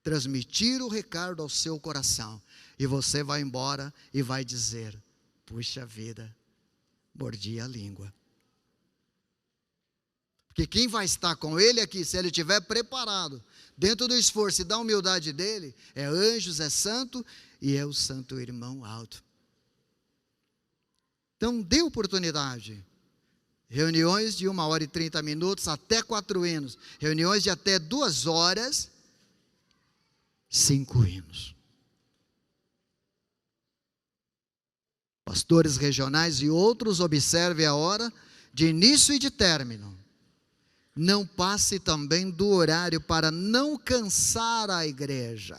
transmitir o recado ao seu coração. E você vai embora e vai dizer, puxa vida, mordi a língua. Porque quem vai estar com ele aqui, se ele estiver preparado, dentro do esforço e da humildade dele, é anjos, é santo e é o santo irmão alto. Então dê oportunidade. Reuniões de 1h30 até 4 hinos. Reuniões de até 2 horas, 5 hinos. Pastores regionais e outros, observem a hora de início e de término. Não passe também do horário para não cansar a igreja.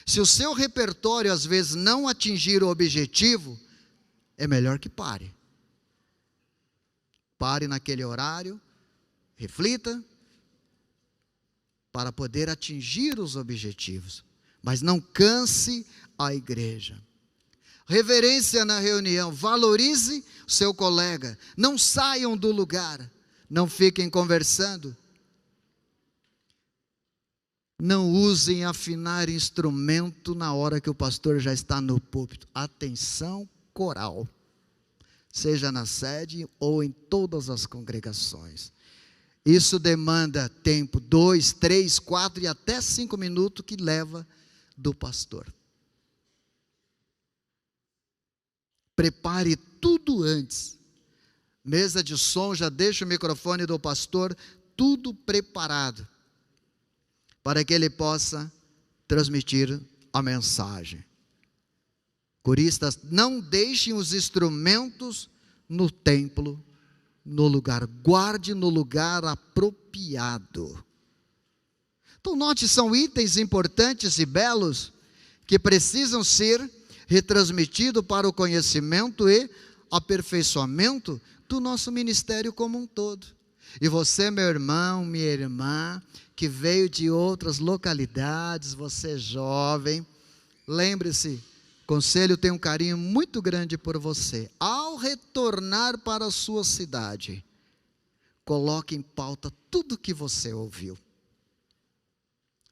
Se o seu repertório às vezes não atingir o objetivo, é melhor que pare. Pare naquele horário, reflita, para poder atingir os objetivos. Mas não canse a igreja. Reverência na reunião, valorize o seu colega, não saiam do lugar, não fiquem conversando, não usem afinar instrumento na hora que o pastor já está no púlpito. Atenção coral, seja na sede ou em todas as congregações. Isso demanda tempo, 2, 3, 4 e até 5 minutos que leva do pastor. Prepare tudo antes. Mesa de som, já deixa o microfone do pastor, tudo preparado, para que ele possa transmitir a mensagem. Coristas, não deixem os instrumentos no templo, no lugar, guarde no lugar apropriado. Então note, são itens importantes e belos, que precisam ser retransmitido para o conhecimento e aperfeiçoamento do nosso ministério como um todo. E você, meu irmão, minha irmã, que veio de outras localidades, você jovem, lembre-se, o conselho tem um carinho muito grande por você. Ao retornar para a sua cidade, coloque em pauta tudo que você ouviu.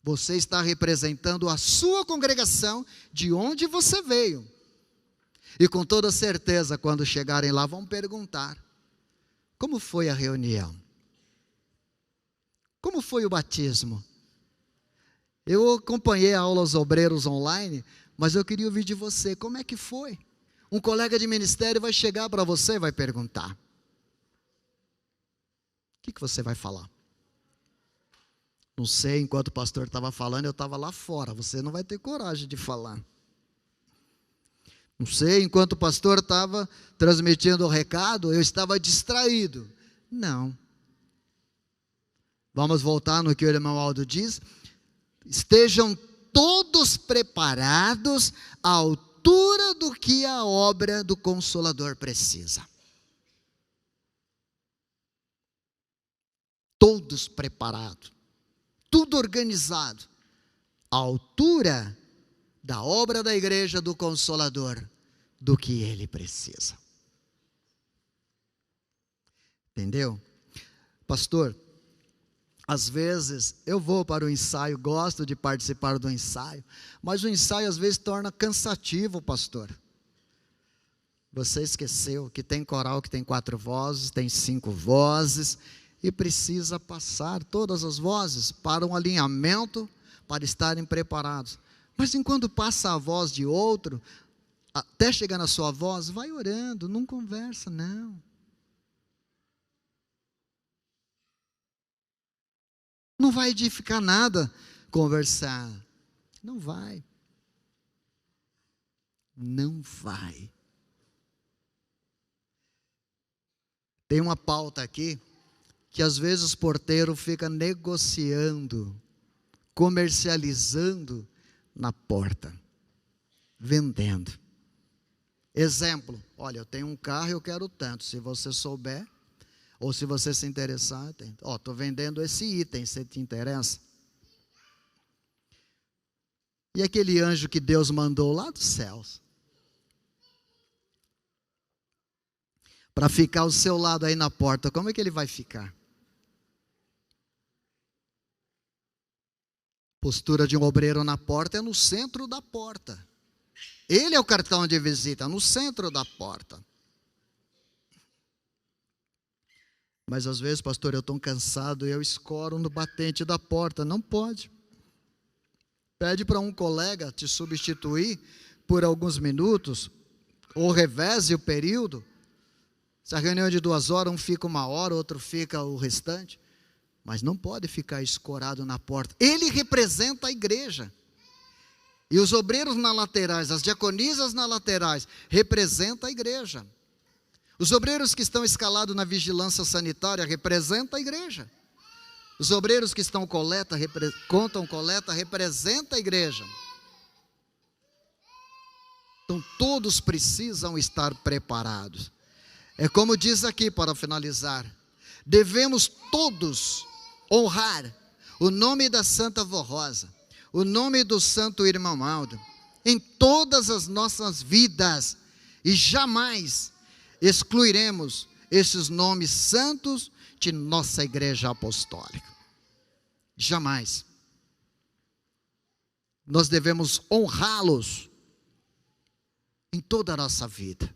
Você está representando a sua congregação de onde você veio. E com toda certeza, quando chegarem lá, vão perguntar: como foi a reunião? Como foi o batismo? Eu acompanhei a aula aos obreiros online, mas eu queria ouvir de você, como é que foi? Um colega de ministério vai chegar para você e vai perguntar. O que você vai falar? Não sei, enquanto o pastor estava falando, eu estava lá fora. Você não vai ter coragem de falar. Não sei, enquanto o pastor estava transmitindo o recado, eu estava distraído. Não. Vamos voltar no que o irmão Aldo diz. Estejam todos preparados à altura do que a obra do Consolador precisa. Todos preparados. Tudo organizado. À altura da obra da igreja do Consolador, do que ele precisa. Entendeu? Pastor, às vezes eu vou para o ensaio, gosto de participar do ensaio, mas o ensaio às vezes torna cansativo, pastor. Você esqueceu que tem coral que tem 4 vozes, tem 5 vozes, e precisa passar todas as vozes para um alinhamento, para estarem preparados. Mas enquanto passa a voz de outro, até chegar na sua voz, vai orando, não conversa, não. Não vai edificar nada conversar. Não vai. Não vai. Tem uma pauta aqui, que às vezes o porteiro fica negociando, comercializando na porta, vendendo. Exemplo, olha, eu tenho um carro e eu quero tanto, se você souber, ou se você se interessar, estou vendendo esse item, se te interessa. E aquele anjo que Deus mandou lá dos céus, para ficar ao seu lado aí na porta, como é que ele vai ficar? Postura de um obreiro na porta é no centro da porta. Ele é o cartão de visita, no centro da porta. Mas às vezes, pastor, eu estou cansado e eu escoro no batente da porta. Não pode. Pede para um colega te substituir por alguns minutos, ou reveze o período. Se a reunião é de 2 horas, um fica 1 hora, outro fica o restante. Mas não pode ficar escorado na porta. Ele representa a igreja. E os obreiros na laterais, as diaconisas na laterais, representam a igreja. Os obreiros que estão escalados na vigilância sanitária, representam a igreja. Os obreiros que estão contam coleta, representam a igreja. Então todos precisam estar preparados. É como diz aqui para finalizar. Devemos todos honrar o nome da Santa Vó Rosa, o nome do Santo Irmão Aldo, em todas as nossas vidas, e jamais excluiremos esses nomes santos de nossa igreja apostólica. Jamais. Nós devemos honrá-los em toda a nossa vida.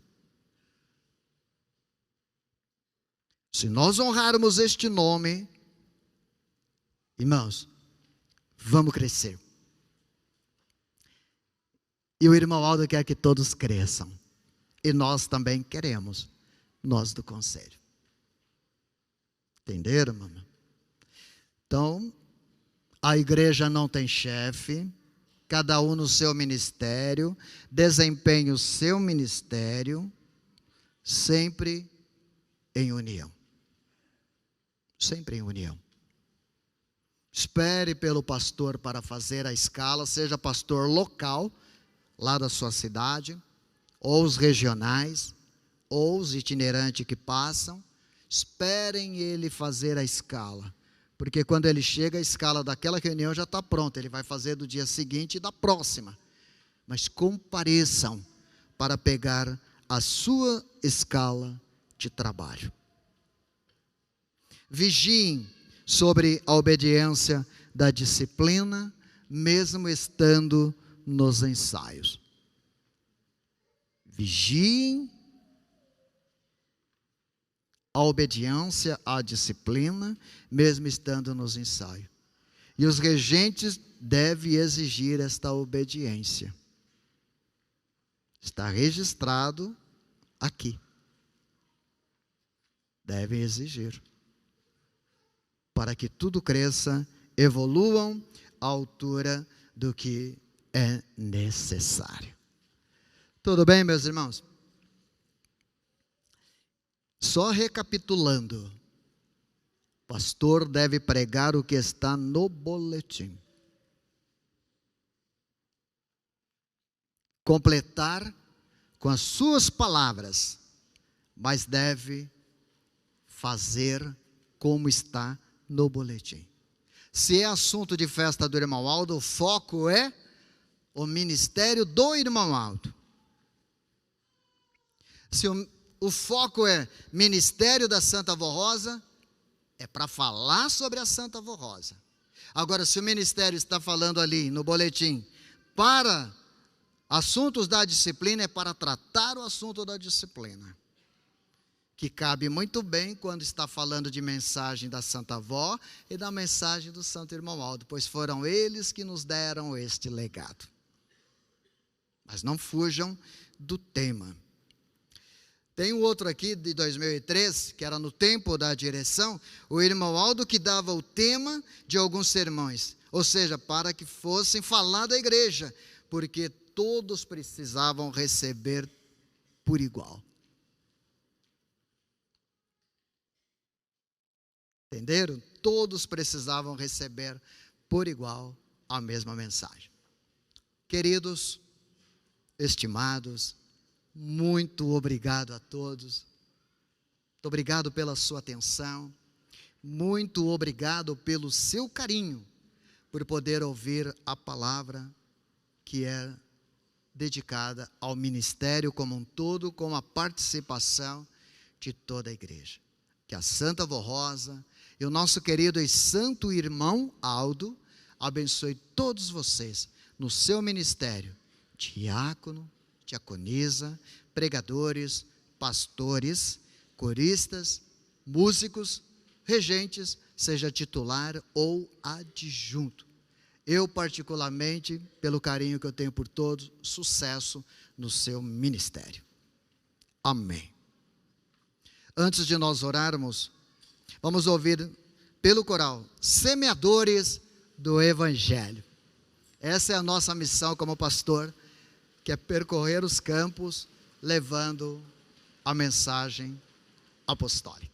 Se nós honrarmos este nome, irmãos, vamos crescer. E o irmão Aldo quer que todos cresçam. E nós também queremos, nós do conselho. Entenderam, mamãe? Então, a igreja não tem chefe, cada um no seu ministério, desempenha o seu ministério, sempre em união. Sempre em união. Espere pelo pastor para fazer a escala, seja pastor local, lá da sua cidade, ou os regionais, ou os itinerantes que passam. Esperem ele fazer a escala, porque quando ele chega, a escala daquela reunião já está pronta, ele vai fazer do dia seguinte e da próxima. Mas compareçam para pegar a sua escala de trabalho. Vigiem sobre a obediência da disciplina, mesmo estando nos ensaios. vigiem, a obediência à disciplina, mesmo estando nos ensaios. E os regentes devem exigir esta obediência. Está registrado aqui. Devem exigir. Para que tudo cresça, evoluam à altura do que é necessário. Tudo bem, meus irmãos? Só recapitulando, o pastor deve pregar o que está no boletim. Completar com as suas palavras, mas deve fazer como está no boletim. Se é assunto de festa do irmão Aldo, o foco é o ministério do irmão Aldo. Se o foco é ministério da Santa Avó Rosa, é para falar sobre a Santa Avó Rosa. Agora, se o ministério está falando ali no boletim para assuntos da disciplina, é para tratar o assunto da disciplina, que cabe muito bem quando está falando de mensagem da Santa Avó e da mensagem do Santo Irmão Aldo, pois foram eles que nos deram este legado. Mas não fujam do tema. Tem um outro aqui de 2003, que era no tempo da direção, o irmão Aldo que dava o tema de alguns sermões, ou seja, para que fossem falar da igreja, porque todos precisavam receber por igual. Entenderam? Todos precisavam receber por igual a mesma mensagem. Queridos, estimados, muito obrigado a todos. Muito obrigado pela sua atenção. Muito obrigado pelo seu carinho, por poder ouvir a palavra que é dedicada ao ministério como um todo, com a participação de toda a igreja. Que a Santa Avó Rosa e o nosso querido e santo irmão Aldo abençoe todos vocês no seu ministério, diácono, diaconisa, pregadores, pastores, coristas, músicos, regentes, seja titular ou adjunto. Eu, particularmente, pelo carinho que eu tenho por todos, sucesso no seu ministério. Amém. Antes de nós orarmos, vamos ouvir pelo coral, semeadores do Evangelho. Essa é a nossa missão como pastor, que é percorrer os campos, levando a mensagem apostólica.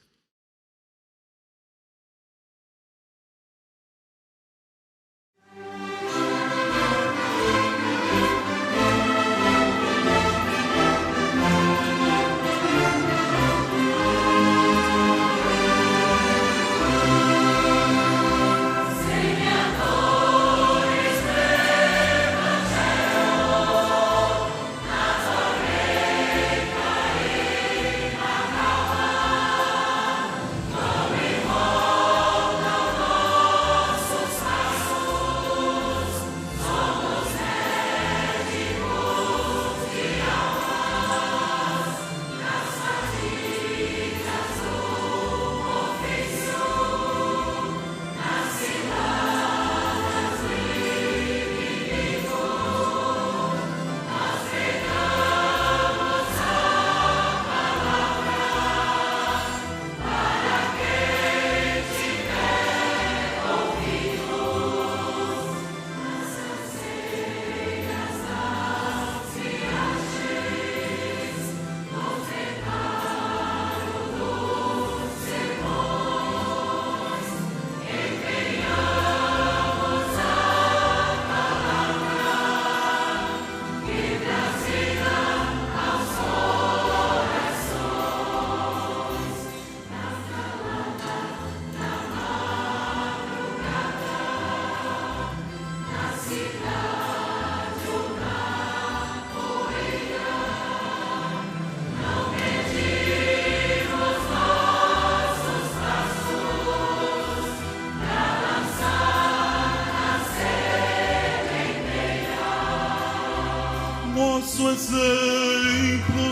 Nosso exemplo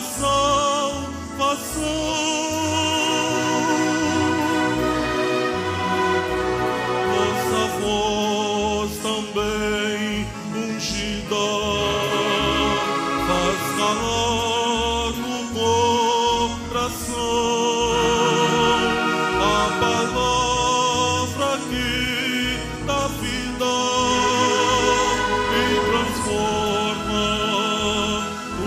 salvação. Vossa voz também ungida faz calar no coração a palavra que dá vida e transforma o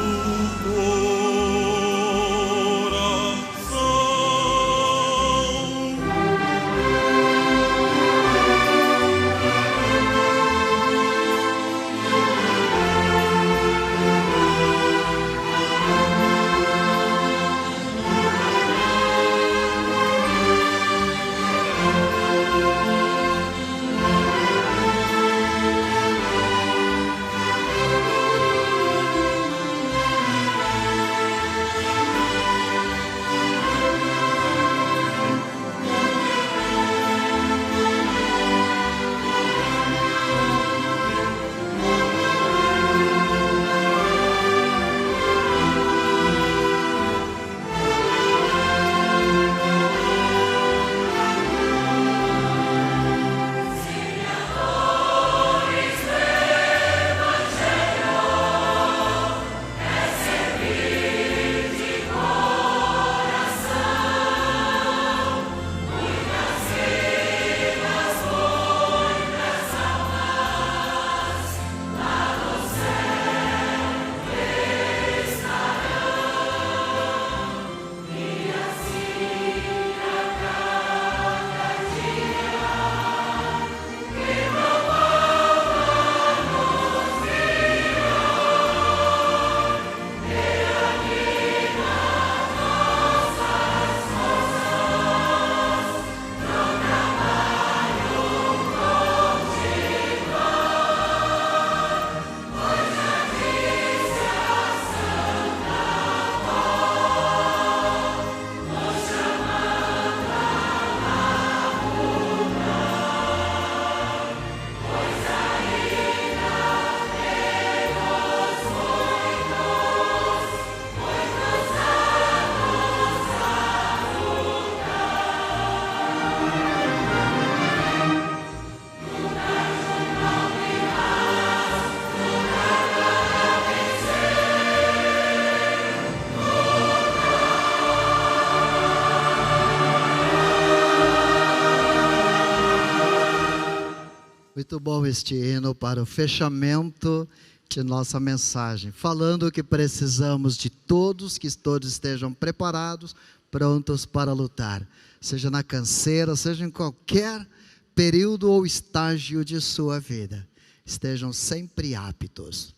Muito bom este hino para o fechamento de nossa mensagem, falando que precisamos de todos, que todos estejam preparados, prontos para lutar, seja na canseira, seja em qualquer período ou estágio de sua vida, estejam sempre aptos.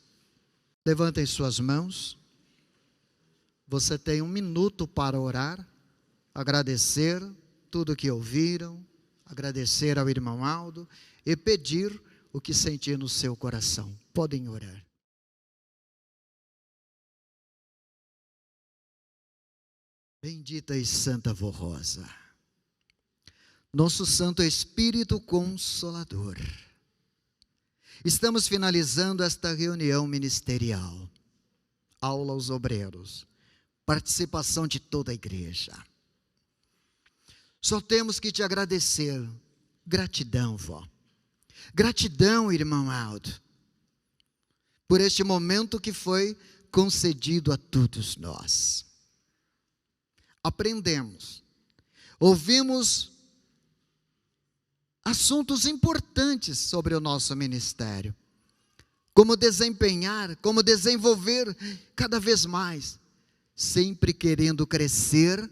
Levantem suas mãos, você tem 1 minuto para orar, agradecer tudo que ouviram, agradecer ao irmão Aldo e pedir o que sentir no seu coração. Podem orar. Bendita e Santa Vó Rosa, nosso Santo Espírito Consolador, estamos finalizando esta reunião ministerial, aula aos obreiros, participação de toda a igreja. Só temos que te agradecer. Gratidão, vó. Gratidão, irmão Aldo, por este momento que foi concedido a todos nós. Aprendemos, ouvimos assuntos importantes sobre o nosso ministério, como desempenhar, como desenvolver cada vez mais, sempre querendo crescer,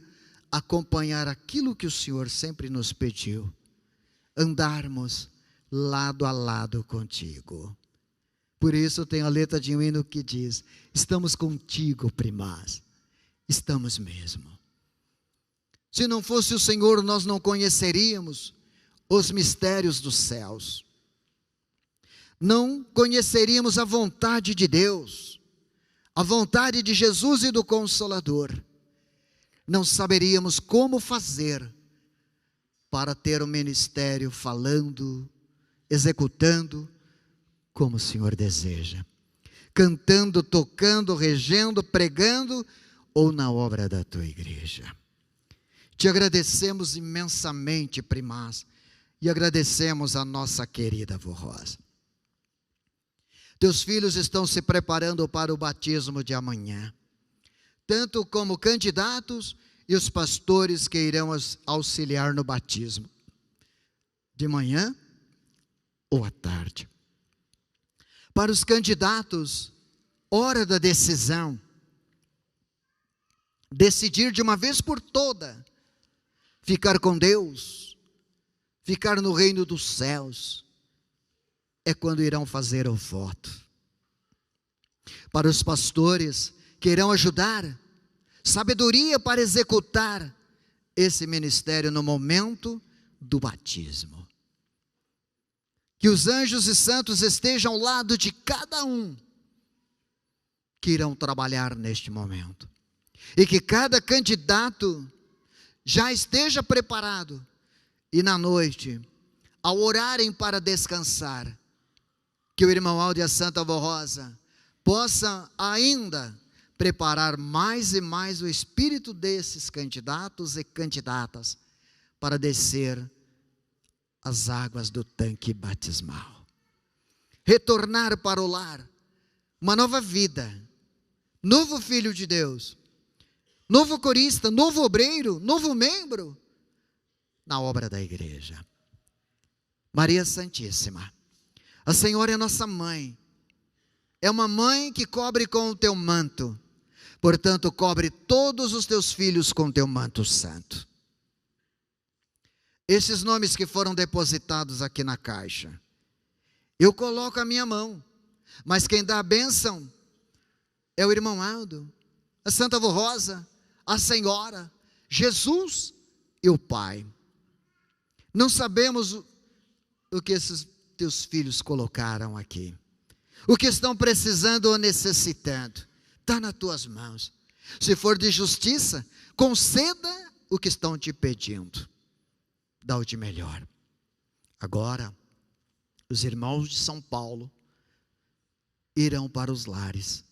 acompanhar aquilo que o Senhor sempre nos pediu, andarmos lado a lado contigo. Por isso tem a letra de um hino que diz: estamos contigo, primaz, estamos mesmo. Se não fosse o Senhor, nós não conheceríamos os mistérios dos céus, não conheceríamos a vontade de Deus, a vontade de Jesus e do Consolador, não saberíamos como fazer para ter o ministério falando, executando como o Senhor deseja, cantando, tocando, regendo, pregando ou na obra da tua igreja. Te agradecemos imensamente, primaz, e agradecemos a nossa querida avó Rosa. Teus filhos estão se preparando para o batismo de amanhã, tanto como candidatos e os pastores que irão auxiliar no batismo, de manhã ou à tarde. Para os candidatos, hora da decisão, decidir de uma vez por toda, ficar com Deus, ficar no reino dos céus, é quando irão fazer o voto. Para os pastores que irão ajudar, sabedoria para executar esse ministério no momento do batismo. Que os anjos e santos estejam ao lado de cada um que irão trabalhar neste momento. E que cada candidato já esteja preparado. E na noite, ao orarem para descansar, que o irmão Aldo e a Santa Avó Rosa possa ainda preparar mais e mais o espírito desses candidatos e candidatas para descer as águas do tanque batismal. Retornar para o lar, uma nova vida, novo filho de Deus, novo corista, novo obreiro, novo membro na obra da igreja. Maria Santíssima, a Senhora é nossa mãe, é uma mãe que cobre com o teu manto, portanto cobre todos os teus filhos com o teu manto santo. Esses nomes que foram depositados aqui na caixa, eu coloco a minha mão, mas quem dá a bênção é o irmão Aldo, a Santa Avó Rosa, a Senhora, Jesus e o Pai. Não sabemos o que esses teus filhos colocaram aqui, o que estão precisando ou necessitando, está nas tuas mãos. Se for de justiça, conceda o que estão te pedindo, dá o de melhor. Agora, os irmãos de São Paulo irão para os lares,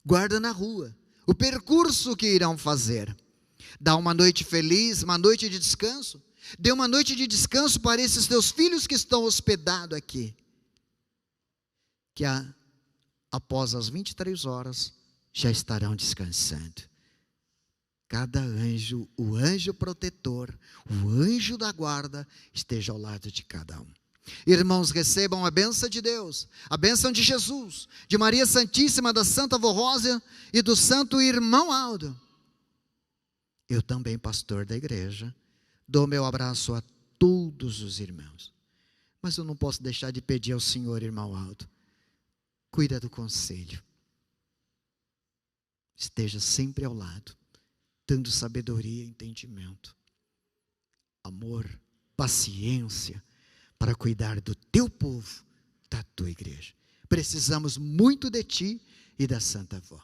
guarda na rua, o percurso que irão fazer, dá uma noite feliz, uma noite de descanso, dê uma noite de descanso para esses teus filhos que estão hospedados aqui, que após as 23 horas, já estarão descansando. Cada anjo, o anjo protetor, o anjo da guarda, esteja ao lado de cada um. Irmãos, recebam a bênção de Deus, a bênção de Jesus, de Maria Santíssima, da Santa Avó Rosa e do Santo Irmão Aldo. Eu também, pastor da igreja, dou meu abraço a todos os irmãos. Mas eu não posso deixar de pedir ao Senhor, irmão Aldo, cuida do conselho. Esteja sempre ao lado, dando sabedoria e entendimento, amor, paciência, para cuidar do teu povo, da tua igreja. Precisamos muito de ti e da Santa Avó.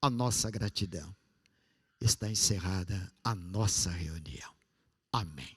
A nossa gratidão. Está encerrada a nossa reunião. Amém.